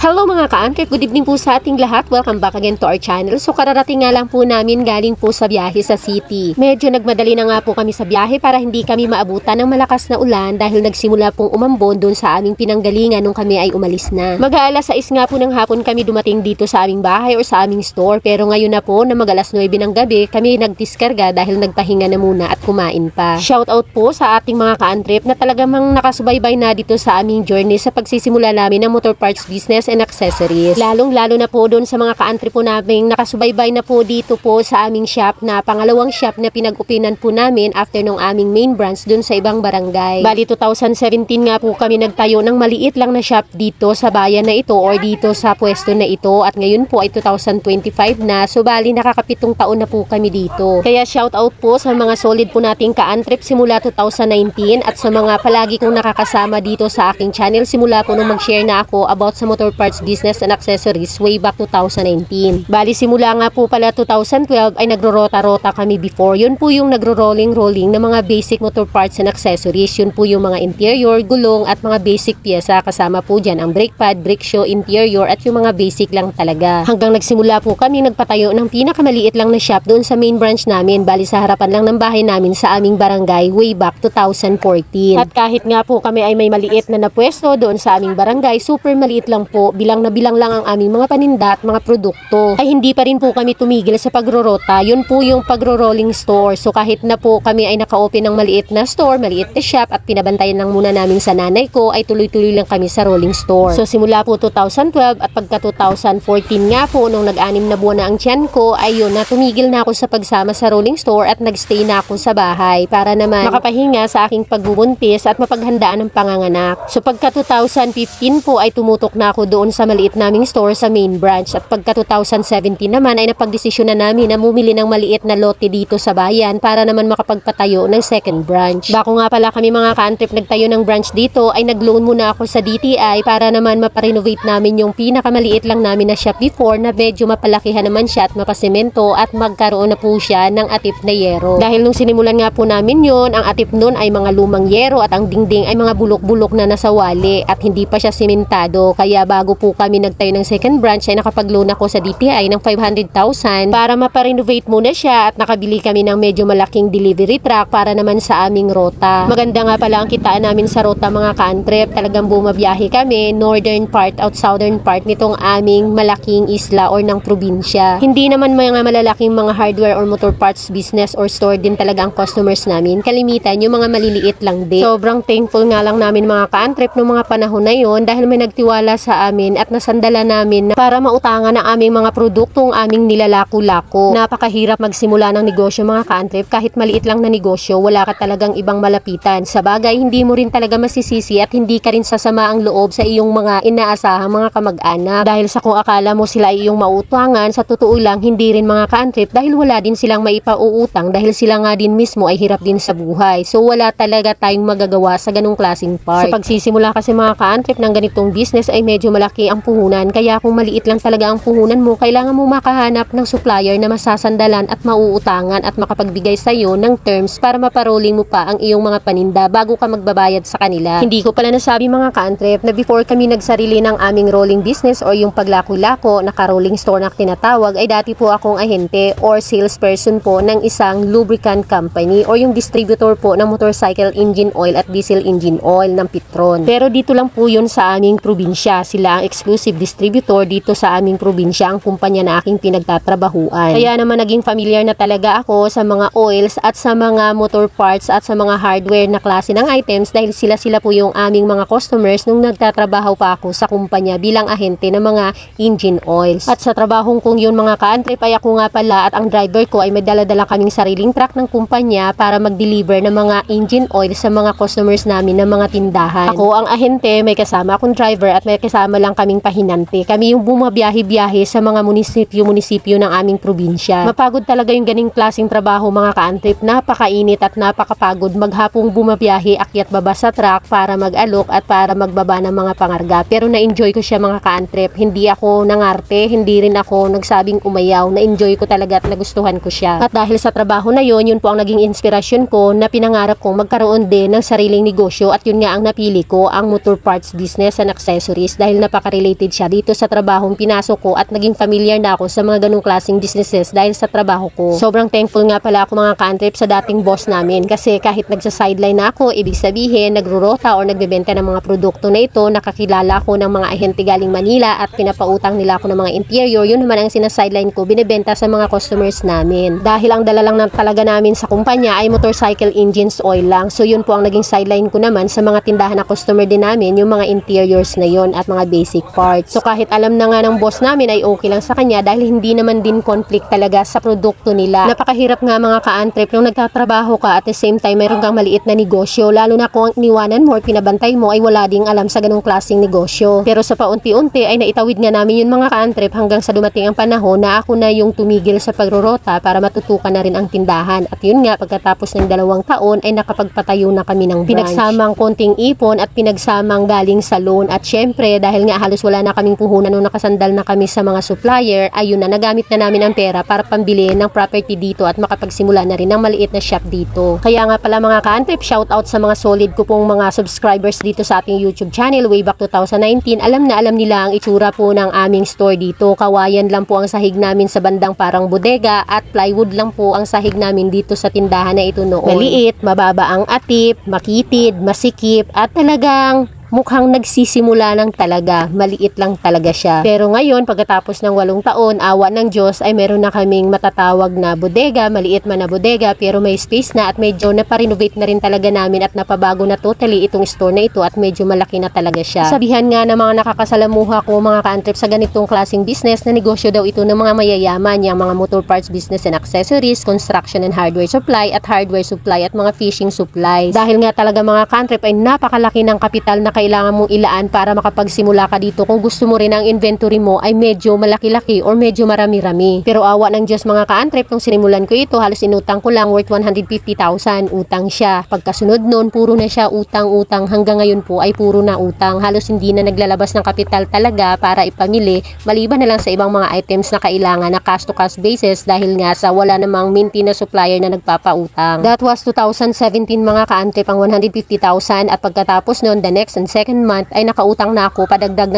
Hello mga ka-antrip, good evening po sa ating lahat. Welcome back again to our channel. So kararating nga lang po namin galing po sa biyahe sa city. Medyo nagmadali na nga po kami sa biyahe para hindi kami maabutan ng malakas na ulan dahil nagsimula pong umambon doon sa aming pinanggalingan nung kami ay umalis na. Mag-aalas 6 nga po ng hapon kami dumating dito sa aming bahay or sa aming store, pero ngayon na po na mag-alas 9 ng gabi kami nagdiskarga dahil nagpahinga na muna at kumain pa. Shout out po sa ating mga ka-antrip na talagang nakasubaybay na dito sa aming journey sa pagsisimula namin ng motor parts business and accessories. Lalong-lalo na po doon sa mga ka-antrip po namin nakasubaybay na po dito po sa aming shop na pangalawang shop na pinag-upinan po namin after nung aming main branch doon sa ibang barangay. Bali 2017 nga po kami nagtayo ng maliit lang na shop dito sa bayan na ito or dito sa pwesto na ito at ngayon po ay 2025 na, so bali nakakapitong taon na po kami dito. Kaya shout out po sa mga solid po nating ka-antrip simula 2019 at sa mga palagi kong nakakasama dito sa aking channel simula po nung mag-share na ako about sa motor parts business and accessories way back 2019. Bali simula nga po pala 2012 ay nagro-rota-rota kami before. Yun po yung nagro-rolling-rolling na mga basic motor parts and accessories. Yun po yung mga interior, gulong at mga basic pyesa. Kasama po dyan ang brake pad, brake shoe, interior at yung mga basic lang talaga. Hanggang nagsimula po kami nagpatayo ng pinakamaliit lang na shop doon sa main branch namin. Bali sa harapan lang ng bahay namin sa aming barangay way back 2014. At kahit nga po kami ay may maliit na napwesto doon sa aming barangay, super maliit lang po, bilang na bilang lang ang aming mga paninda at mga produkto, ay hindi pa rin po kami tumigil sa pagrorota. Yun po yung pagro-rolling store. So kahit na po kami ay naka-open ng maliit na store, maliit na shop at pinabantayan lang muna namin sa nanay ko, ay tuloy-tuloy lang kami sa rolling store. So simula po 2012 at pagka 2014 nga po nung nag-anim na buwan na ang tiyan ko, ay yun na tumigil na ako sa pagsama sa rolling store at nagstay na ako sa bahay para naman makapahinga sa aking pagbubuntis at mapaghandaan ng panganganak. So pagka 2015 po ay tumutok na ako doon sa maliit naming store sa main branch at pagka 2017 naman ay napagdesisyon na namin na bumili ng maliit na lote dito sa bayan para naman makapagpatayo ng second branch. Bako nga pala kami mga ka-antrip nagtayo ng branch dito ay nag-loan muna ako sa DTI para naman maparenovate namin yung pinakamaliit lang namin na shop before na medyo mapalakihan naman siya at mapasemento at magkaroon na po siya ng atip na yero. Dahil nung sinimulan nga po namin yon, ang atip nun ay mga lumang yero at ang dingding ay mga bulok-bulok na nasawali at hindi pa siya sementado. Kaya bago po kami nagtayo ng second branch ay nakapag-loan ako sa DTI ng 500,000 para maparenovate muna siya at nakabili kami ng medyo malaking delivery truck para naman sa aming rota. Maganda nga pala ang kitaan namin sa rota mga ka-antrip. Talagang bumabiyahe kami northern part at southern part nitong aming malaking isla or ng probinsya. Hindi naman mga malalaking mga hardware or motor parts business or store din talaga ang customers namin. Kalimitan yung mga maliliit lang din. Sobrang thankful nga lang namin mga ka-antrip noong mga panahon na yon dahil may nagtiwala sa amin at nasandala namin para mautangan ang aming mga produktong aming nilalako-lako. Napakahirap magsimula ng negosyo mga ka-antrip. Kahit maliit lang na negosyo, wala ka talagang ibang malapitan. Sa bagay, hindi mo rin talaga masisisi at hindi ka rin sasama ang loob sa iyong mga inaasahang mga kamag-anak. Dahil sa kung akala mo sila ay iyong mautangan, sa totoo lang hindi rin mga ka-antrip dahil wala din silang maipauutang dahil sila nga din mismo ay hirap din sa buhay. So wala talaga tayong magagawa sa ganung klaseng part. Sa pagsisimula kasi mga ka-antrip ng ganitong business ay medyo malaki ang puhunan. Kaya kung maliit lang talaga ang puhunan mo, kailangan mo makahanap ng supplier na masasandalan at mauutangan at makapagbigay sa iyo ng terms para maparolling mo pa ang iyong mga paninda bago ka magbabayad sa kanila. Hindi ko pala nasabi mga ka-antrip na before kami nagsarili ng aming rolling business or yung paglako-lako, naka-rolling store na tinatawag, ay dati po akong ahente or salesperson po ng isang lubricant company or yung distributor po ng motorcycle engine oil at diesel engine oil ng Petron. Pero dito lang po yun sa aming probinsya. Sila ang exclusive distributor dito sa aming probinsya, ang kumpanya na aking pinagtatrabahuan. Kaya naman naging familiar na talaga ako sa mga oils at sa mga motor parts at sa mga hardware na klase ng items dahil sila po yung aming mga customers nung nagtatrabaho pa ako sa kumpanya bilang ahente ng mga engine oils. At sa trabahong kong yun mga ka-antrip ay ako nga pala at ang driver ko ay may dala-dala kaming sariling truck ng kumpanya para mag-deliver ng mga engine oil sa mga customers namin ng mga tindahan. Ako ang ahente, may kasama akong driver at may kasama lang kaming pahinante. Kami yung bumabiyahe-biyahe sa mga munisipyo ng aming probinsya. Mapagod talaga yung ganing klaseng trabaho mga ka-antrip. Napakainit at napakapagod maghapong bumabiyahe, akyat baba sa truck para mag-alok at para magbaba ng mga pangarga. Pero na-enjoy ko siya mga ka-antrip. Hindi ako nangarte, hindi rin ako nagsabing umayaw. Na-enjoy ko talaga at nagustuhan ko siya. At dahil sa trabaho na yon, yun po ang naging inspirasyon ko na pinangarap kong magkaroon din ng sariling negosyo at yun nga ang napili ko, ang motor parts business and accessories dahil napaka-related siya dito sa trabahong pinasok ko at naging familiar na ako sa mga ganung klaseng businesses dahil sa trabaho ko. Sobrang thankful nga pala ako mga ka-antrip sa dating boss namin kasi kahit nagsa-sideline na ako, ibig sabihin nagrurota o nagbebenta ng mga produkto na ito, nakakilala ako ng mga ahente galing Manila at pinapautang nila ako ng mga interior. Yun naman ang sinasideline ko, binibenta sa mga customers namin. Dahil ang dala lang talaga namin sa kumpanya ay motorcycle engines oil lang. So yun po ang naging sideline ko naman sa mga tindahan na customer din namin, yung mga interiors na yon at mga basic parts. So kahit alam na nga ng boss namin ay okay lang sa kanya dahil hindi naman din conflict talaga sa produkto nila. Napakahirap nga mga ka-antrip nung nagtatrabaho ka at the same time mayroon kang maliit na negosyo, lalo na kung ang iniwanan mo or pinabantay mo ay wala ding alam sa ganung klaseng negosyo. Pero sa paunti-unti ay naitawid nga namin yun mga ka-antrip hanggang sa dumating ang panahon na ako na yung tumigil sa pagrorota para matutukan na rin ang tindahan. At yun nga, pagkatapos ng 2 taon ay nakapagpatayo na kami ng branch. Pinagsamang konting ipon at pinagsamang galing sa loan. At syempre, dahil nga halos wala na kaming puhunan nung nakasandal na kami sa mga supplier, ayun na, nagamit na namin ang pera para pambili ng property dito at makapagsimula na rin ng maliit na shop dito. Kaya nga pala mga ka-antrip, shout out sa mga solid ko pong mga subscribers dito sa ating YouTube channel way back 2019. Alam na alam nila ang itsura po ng aming store dito. Kawayan lang po ang sahig namin sa bandang parang bodega at plywood lang po ang sahig namin dito sa tindahan na ito noon. Maliit, mababa ang atip, makitid, masikip at talagang mukhang nagsisimula lang talaga, maliit lang talaga siya. Pero ngayon, pagkatapos ng 8 taon, awa ng Diyos, ay meron na kaming matatawag na bodega, maliit man na bodega, pero may space na at medyo naparenovate na rin talaga namin at napabago na totally itong store na ito at medyo malaki na talaga siya. Sabihan nga ng mga nakakasalamuha ko mga ka-antrip sa ganitong klaseng business na negosyo daw ito ng mga mayayaman, yung mga motor parts business and accessories, construction and hardware supply at hardware supply at mga fishing supplies. Dahil nga talaga mga ka-antrip ay napakalaki ng kapital na kailangan mong ilaan para makapagsimula ka dito kung gusto mo rin ang inventory mo ay medyo malaki-laki or medyo marami-rami. Pero awa ng Diyos mga ka-antrip, nung sinimulan ko ito, halos inutang ko lang worth 150,000 utang siya. Pagkasunod nun, puro na siya utang-utang. Hanggang ngayon po ay puro na utang. Halos hindi na naglalabas ng kapital talaga para ipamili, maliban na lang sa ibang mga items na kailangan na cash to cash basis dahil nga sa wala namang minty na supplier na nagpapautang. That was 2017 mga ka-antrip ang 150,000 at pagkatapos nun, the next and second month ay nakautang na ako padagdag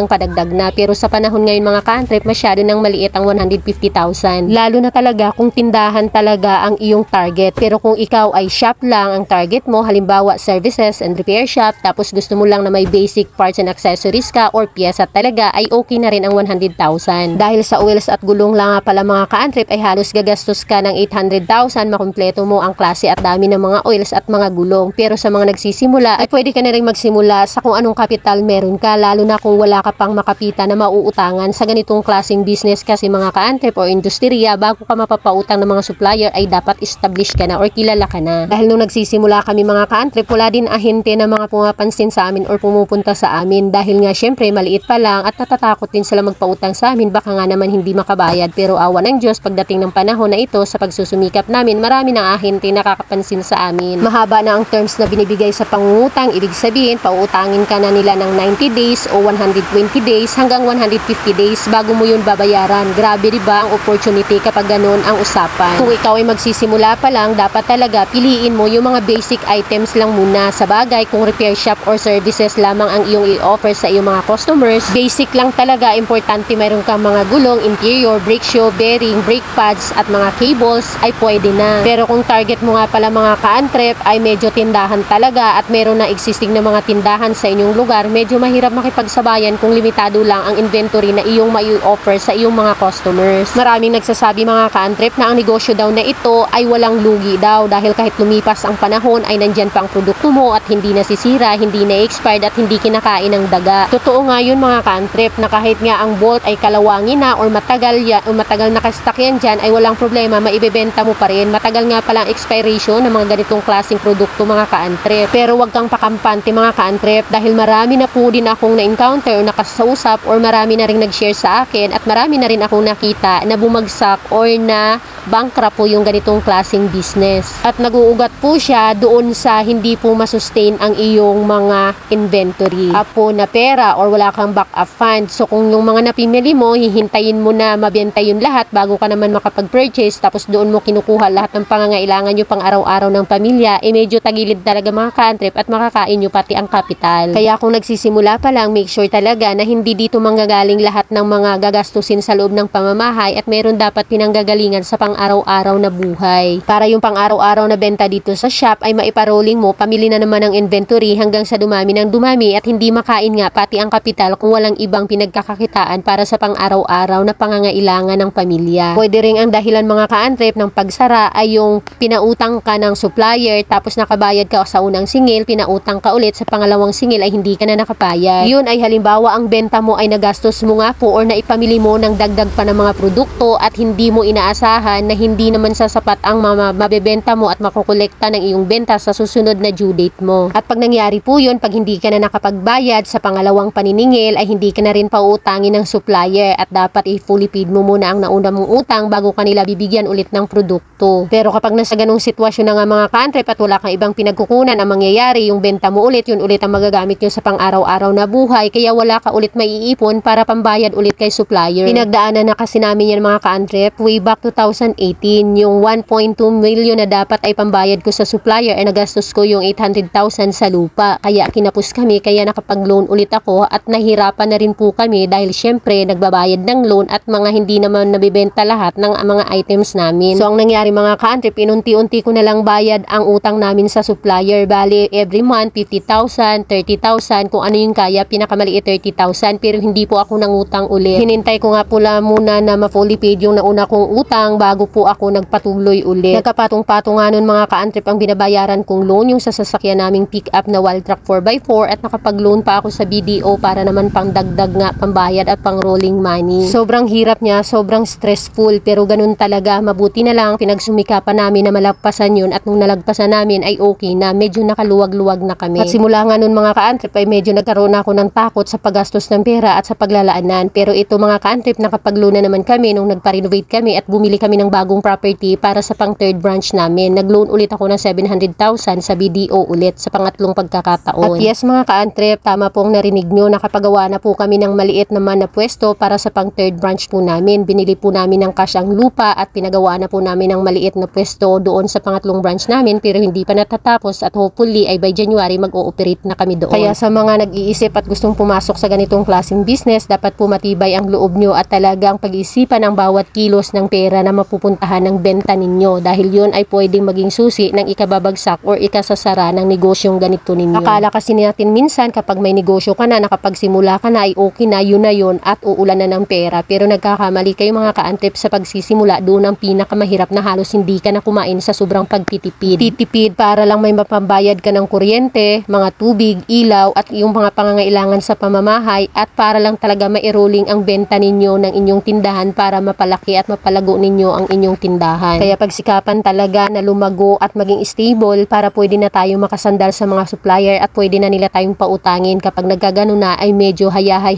na. Pero sa panahon ngayon mga ka-antrip, masyado nang maliit ang 150,000. Lalo na talaga kung tindahan talaga ang iyong target. Pero kung ikaw ay shop lang ang target mo, halimbawa services and repair shop, tapos gusto mo lang na may basic parts and accessories ka or pyesa talaga, ay okay na rin ang 100,000. Dahil sa oils at gulong lang nga pala mga ka-antrip ay halos gagastos ka ng 800,000, makumpleto mo ang klase at dami ng mga oils at mga gulong. Pero sa mga nagsisimula ay pwede ka na rin magsimula sa kung anong kapital meron ka, lalo na kung wala ka pang makapita na mauutangan sa ganitong klaseng business kasi mga ka-antrip o industriya, bago ka mapapautang ng mga supplier ay dapat established ka na or kilala ka na. Dahil nung nagsisimula kami mga ka-antrip, wala din ahente na mga pumapansin sa amin or pumupunta sa amin dahil nga syempre maliit pa lang at natatakot din sila magpautang sa amin, baka nga naman hindi makabayad. Pero awa ng Diyos, pagdating ng panahon na ito sa pagsusumikap namin, marami ng ahente nakakapansin sa amin. Mahaba na ang terms na binibigay sa pangungutang, ibig sabihin pauutangin ka na nila ng 90 days o 120 days hanggang 150 days bago mo yun babayaran. Grabe diba ang opportunity kapag ganun ang usapan. Kung ikaw ay magsisimula pa lang, dapat talaga piliin mo yung mga basic items lang muna. Sa bagay, kung repair shop or services lamang ang iyong i-offer sa iyong mga customers, basic lang talaga. Importante mayroon kang mga gulong, interior, brake shoe, bearing, brake pads at mga cables ay pwede na. Pero kung target mo nga pala mga ka-antrip ay medyo tindahan talaga at meron na existing na mga tindahan sa inyong lugar, medyo mahirap makipagsabayan kung limitado lang ang inventory na iyong mai-offer sa iyong mga customers. Maraming nagsasabi mga ka-antrip na ang negosyo daw na ito ay walang lugi daw dahil kahit lumipas ang panahon ay nandyan pa ang produkto mo at hindi nasisira, hindi na-expired at hindi kinakain ng daga. Totoo nga yun mga ka-antrip na kahit nga ang bolt ay kalawangin na or matagal nakastock yan dyan ay walang problema, maibebenta mo pa rin. Matagal nga pala ang expiration ng mga ganitong klaseng produkto mga ka-antrip. Pero wag kang pakampante mga ka-antrip dahil marami na po din akong na-encounter o nakasausap or marami na rin nag-share sa akin at marami na rin akong nakita na bumagsak or na bankrupt po yung ganitong klaseng business. At naguugat po siya doon sa hindi po masustain ang iyong mga inventory. Apo na pera or wala kang backup fund. So kung yung mga napimili mo, hihintayin mo na mabenta yun lahat bago ka naman makapag-purchase tapos doon mo kinukuha lahat ng pangangailangan nyo pang araw-araw ng pamilya, medyo tagilid talaga mga ka-antrip at makakain nyo pati ang kapital. Kaya kung nagsisimula pa lang, make sure talaga na hindi dito manggagaling lahat ng mga gagastusin sa loob ng pamamahay at meron dapat pinanggagalingan sa pang-araw-araw na buhay. Para yung pang-araw-araw na benta dito sa shop ay maiparolling mo, pamili na naman ng inventory hanggang sa dumami ng dumami at hindi makain nga pati ang kapital kung walang ibang pinagkakakitaan para sa pang-araw-araw na pangangailangan ng pamilya. Pwede ring ang dahilan mga ka-antrep ng pagsara ay yung pinautang ka ng supplier tapos nakabayad ka sa unang singil, pinautang ka ulit sa pangalawang singil ay hindi ka na nakapayad. Yun ay halimbawa ang benta mo ay nagastos mo nga po or naipamili mo ng dagdag pa ng mga produkto at hindi mo inaasahan na hindi naman sasapat ang mabebenta mo at makukolekta ng iyong benta sa susunod na due date mo. At pag nangyari po yun, pag hindi ka na nakapagbayad sa pangalawang paniningil ay hindi ka na rin pautangin ng supplier at dapat i-fully paid mo muna ang nauna mong utang bago kanila bibigyan ulit ng produkto. Pero kapag nasa ganung sitwasyon na nga mga ka-antrep at wala kang ibang pinagkukunan, ang mangyayari yung benta mo ulit, yun ulit ang magagamit nyo sa pang-araw-araw na buhay kaya wala ka ulit maiipon para pambayad ulit kay supplier. Pinagdaanan na kasi namin yan mga ka-antrep way back 2018. Yung 1.2 million na dapat ay pambayad ko sa supplier ay nagastos ko yung 800,000 sa lupa. Kaya kinapos kami, kaya nakapag-loan ulit ako at nahirapan na rin po kami dahil syempre nagbabayad ng loan at mga hindi naman nabibenta lahat ng mga items namin. So ang nangyari mga ka-antrep, inunti-unti ko na lang bayad ang utang namin sa supplier. Bali every month 50,000, 30,000 kung ano yung kaya, pinakamaliit 30,000 pero hindi po ako nangutang ulit. Hinintay ko nga pula muna na ma-fully paid yung nauna kong utang bago po ako nagpatuloy ulit. Nagkapatong-patong nga nun mga ka-antrep ang binabayaran kong loan, yung sa sasakyan naming pick up na wild truck 4x4 at nakapag-loan pa ako sa BDO para naman pang dagdag nga pambayad at pang rolling money. Sobrang hirap niya, sobrang stressful pero ganun talaga. Mabuti na lang pinagsumikapan namin na malagpasan yun at nung nalagpasan namin ay okay na, medyo nakaluwag-luwag na kami. At simula nga nun mga ka-antrep ay medyo nagkaroon ako ng takot sa paggastos ng pera at sa paglalaanan. Pero ito mga ka-antrep, nakapag-loan na naman kami nung nagpa-renovate kami at bumili kami ng bagong property para sa pang third branch namin. Nag-loan ulit ako ng 700,000 sa BDO ulit sa pangatlong pagkakataon. At yes mga ka-antrep, tama pong narinig nyo, nakapagawa na po kami ng maliit naman na pwesto para sa pang third branch po namin. Binili po namin ng cash ang lupa at pinagawa na po namin ng maliit na pwesto doon sa pangatlong branch namin pero hindi pa natatapos at hopefully ay by January mag-ooperate na kami doon. Kaya sa mga nag-iisip at gustong pumasok sa ganitong klaseng business, dapat po matibay ang loob nyo at talagang pag-isipan ang bawat kilos ng pera na mapupuntahan ng benta ninyo dahil yun ay pwedeng maging susi ng ikababagsak or ikasasara ng negosyong ganito ninyo. Akala kasi natin minsan kapag may negosyo ka na, nakapagsimula ka na ay okay na, yun na yun at uulan na ng pera. Pero nagkakamali kayo mga ka-antrep, sa pagsisimula doon ang pinakamahirap na halos hindi ka na kumain sa sobrang pagtitipid. Titipid para lang may mapambayad ka ng kuryente, mga tubig, ilaw at yung mga pangangailangan sa pamamahay at para lang talaga ma-rolling ang benta ninyo ng inyong tindahan para mapalaki at mapalago ninyo ang inyong tindahan. Kaya pagsikapan talaga na lumago at maging stable para pwede na tayong makasandal sa mga supplier at pwede na nila tayong pautangin. Kapag nagkagano na ay medyo hayahay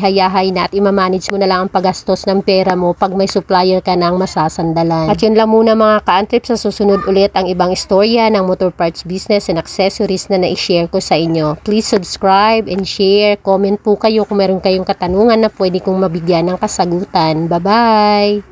na at imamanage mo na lang ang paggastos ng pera mo pag may supplier ka nang masasandalan. At yun lang muna mga ka-antrep, sa susunod ulit ang ibang istorya ng motor parts business and accessories na na-share ko sa inyo. Please subscribe and share. Comment po kayo kung meron kayong katanungan na pwede kong mabigyan ng kasagutan. Bye-bye!